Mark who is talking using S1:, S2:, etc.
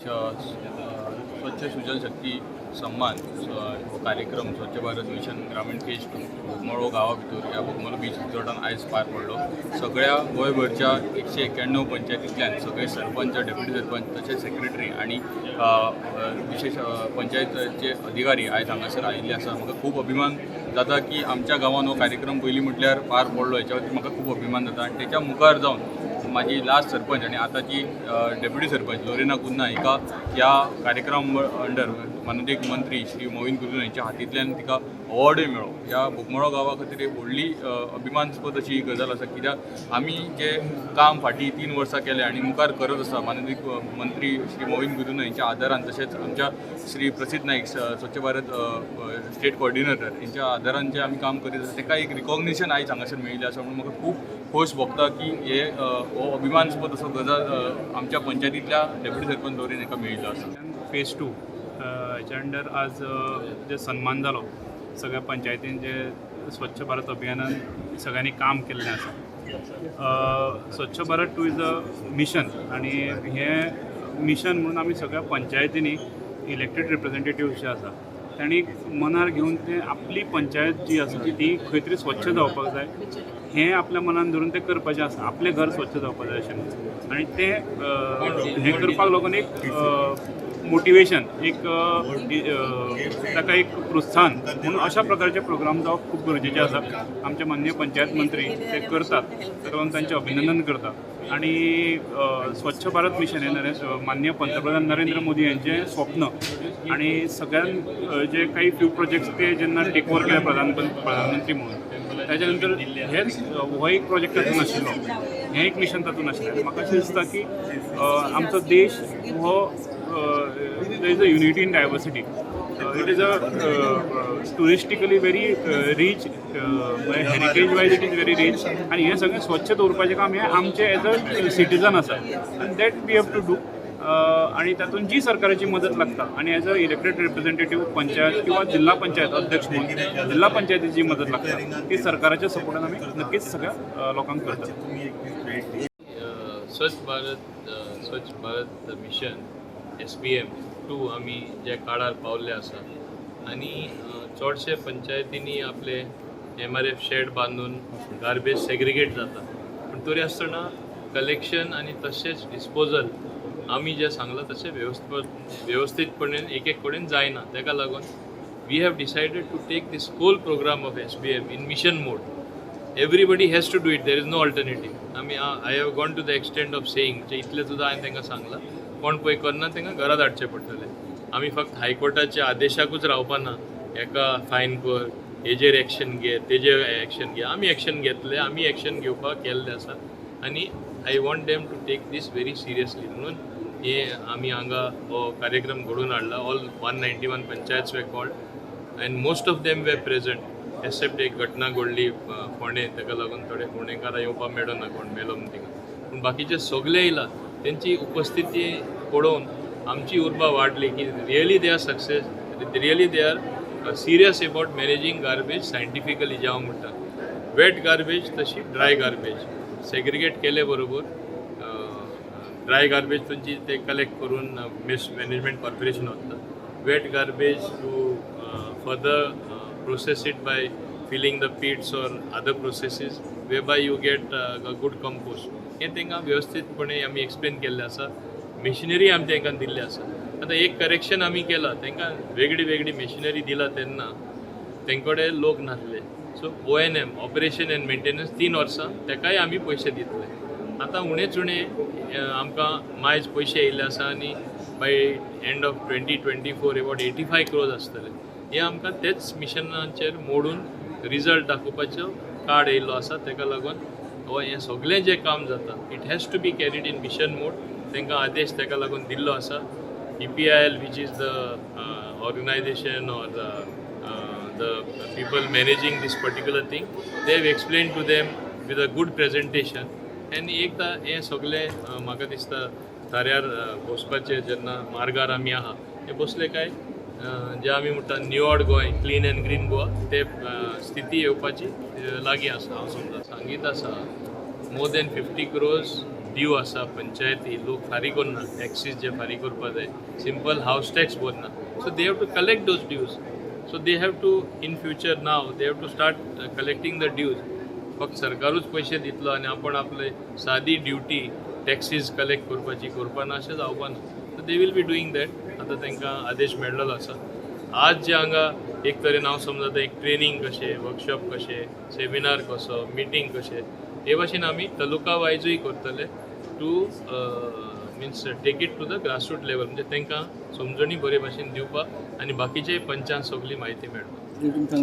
S1: स्वच्छ सुजल शक्ती सम्मान कार्यक्रम स्वच्छ भारत मिशन ग्रामीण फेज 2 बोगमाळो गांवा भितर ह्या बोगमालो बीच रिसॉर्टान आयज पार पडलो। सगळ्या गोंयभरच्या 191 पंचायतींतल्यान सगळे सरपंच, डेप्युटी सरपंच तशेंच सेक्रेटरी आनी विशेष पंचायतीचे अधिकारी आयज हांगासर आयिल्ले आसा। म्हाका खूब अभिमान जाता की आमच्या गांवान हो कार्यक्रम पयलीं म्हटल्यार पार पडलो, हेच्या खातीर म्हाका खूब अभिमान जाता। आनी तेच्या मुखार जावन माझी लास्ट सरपंच आणि आताची डेप्युटी सरपंच लोरेना कुन्ना हिका ह्या कार्यक्रम अंडर माननीय मंत्री श्री मोविन हांच्या हातींतल्यान तिका अवॉर्डूय मेळ्ळो। ह्या बोगमाळो गांवा खातीर एक व्हडली अभिमानस्पद अशी गजाल आसा, कित्याक आमी जे काम फाटीं 3 वर्सां केलें आनी मुखार करत आसा माननीय मंत्री श्री मोविन हांच्या आदारान, तशेंच आमच्या श्री प्रसिद्ध नाईक स्वच्छ भारत स्टेट कोऑर्डिनेटर हेंच्या आदारान जे आमी काम करीत आसा तेका एक रिकॉग्निशन आयज हांगासर मेळिल्लें आसा। म्हणून म्हाका खूब खोस भोगता की हे हो अभिमानस्पद असो गजाल आमच्या पंचायतींतल्या डेप्युटी सरपंच लोरेन हेका मेळिल्लो आसा।
S2: फेज 2 हेच्या अंडर आज जे सन्मान जालो सगळ्या पंचायतीन जे स्वच्छ भारत अभियानान सगळ्यांनी काम केल्लें आसा। स्वच्छ भारत 2 इज अ मिशन आनी हे मिशन म्हणून आमी सगळ्या पंचायतींनी इलेक्टेड रिप्रेझेंटेटिव्ह जे आसा तांणी मनार घेवन ते आपली पंचायत जी आसा ती खंय तरी स्वच्छ जावपाक जाय हें आपल्या मनान धरून ते करपाचें आसा। आपलें घर स्वच्छ जावपाक जाय अशें आनी ते हें करपाक लागून एक मोटिवेशन, एक ताका एक प्रोत्साहन म्हणून अशा प्रकारचे प्रोग्राम जावप खूब गरजेचे आसा। आमचे माननीय पंचायत मंत्री ते करतात, ताका लागून तांचें अभिनंदन करता। आणि स्वच्छ भारत मिशन हे माननीय पंतप्रधान नरेंद्र मोदी यांचे स्वप्न आणि सगळ्यां जे काही फ्यू प्रोजेक्ट्स ते जेन्ना टेक ओवर केले प्रधानमंत्री म्हणून, त्याच्यानंतर हेच हो एक प्रोजेक्ट तातूंत आशिल्लो, हें एक मिशन तातूंत आशिल्लें। म्हाका अशें दिसता की आमचो देश हो there is a unity in diversity. It is a touristically very rich, heritage wise it is very rich, आणि हे सगळें स्वच्छ दवरपाचें काम हे आमचे एज अ सिटीजन आसा आनी that we have to do. आणि तातूंत जी सरकाराची मदत लागता आणि as a elected representative panchayat किंवा जिल्हा पंचायत अध्यक्ष म्हणून जिल्हा पंचायतीची जी मदत लागता ती सरकाराच्या सपोर्टान आमी नक्कीच सगळ्या लोकांक करतात।
S3: स्वच्छ भारत मिशन SBM 2 आमी जे काळार पावल्ले आसा आनी चडशे पंचायतींनी आपले MRF शेड बांदून गार्बेज सेग्रिगेट जाता, पण तरी आसतना कलेक्शन आनी तशेंच डिस्पोजल आमी जे सांगलां तशें व्यवस्थीतपणे एक कडेन जायना। ताका लागून we have decided to take this whole programme of SBM in mission mode. Everybody has to do it, there is no alternative. आमी I have gone to the extent of saying जे इतले सुद्दां हांवें तांकां सांगलां कोण पळय करना तांकां घरा धाडचें पडटलें। आमी फक्त हायकोर्टाच्या आदेशाकूच रावपाना, हेका फायन कर, हेजेर एक्शन घे, तेजेर एक्शन घे। आमी एक्शन घेतले, आमी एक्शन घेवपाक केल्लें आसा आनी I want them to take this very seriously. म्हणून हे आमी हांगा हो कार्यक्रम घडोवन हाडला। All 191 panchayats we called and most of them we present except एक घटना घडली फोंडे, ताका लागून थोडे फोंडेकारां येवपाक मेळ्ळो ना, कोण मेलो म्हण थिंगा, पूण बाकीचे सगळे येयला। त्यांची उपस्थिती पळोवन आमची उर्बा वाडली की really they are success, really they are serious about managing garbage scientifically जे हांव म्हणटा। वेट गार्बेज तशी ड्राय गार्बेज सेग्रिगेट केले बरोबर ड्राय गार्बेज तुमची ते कलेक्ट करून मॅनेजमेंट कॉर्पोरेशन वता। Wet garbage to further process it by filling the pits or other processes way by you get a good compost. हें तांकां वेवस्थीतपणे आमी एक्सप्लेन केल्लें आसा। मशिनरी आमी तांकां दिल्ली आसा। आतां एक करेक्शन आमी केलां, तांकां वेगळी वेगळी मशिनरी दिला तेन्ना तेंकडे लोक नासले, so ONM operation end maintenance 3 वर्सां ताकाय आमी पयशे दितले। आतां उणेच उणें आमकां मायज पयशे येयल्ले आसा आनी by end of 2024 about 85 crores आसतले। हे आमकां तेच मिशनाचेर मोडून रिजल्ट दाखोवपाचो कार्ड येयल्लो आसा। ताका लागून हें सगळें जें काम जाता it has to be carried in mission mode. तांकां आदेश ताका लागून दिल्लो आसा। EPIL which is the organization or the people managing this particular thing, they have explained to them with a good presentation and एकदा हें सगळें म्हाका दिसता थाऱ्यार बसपाचें जेन्ना मार्गार आमी आहा हे बसले काय जे आमी म्हणटा न्यूऑर्ड Goa clean end green Goa ते स्थिती येवपाची लागीं आसा। हांव समजा सांगीत आसा मोर देन 50 crores ड्यू आसा पंचायती लोक फारीक करना टॅक्सीस जे फारीक करपा जाय सिंपल हावस टॅक्स भरना so they have to collect those dues so they have to in future now they have to start collecting the dues फक्त सरकारूच पयशे दितलो आनी आपण आपले सादी ड्युटी टॅक्सीस कलेक्ट करपाची करपाना अशें जावपा ना so they will be doing that आतां तांकां आदेश मेळ्ळलो आसा आज जे हांगा एक तरेन हांव समजता एक ट्रेनींग कशें वर्कशॉप कशें सेमिनार कसो मिटींग कशें हे भाशेन आमी तालुका वायजूय करतले to means take it to the grassroot level म्हणजे तांकां समजणी बरे भाशेन दिवपाक आनी बाकीचे पंचांक सगळी म्हायती मेळपाक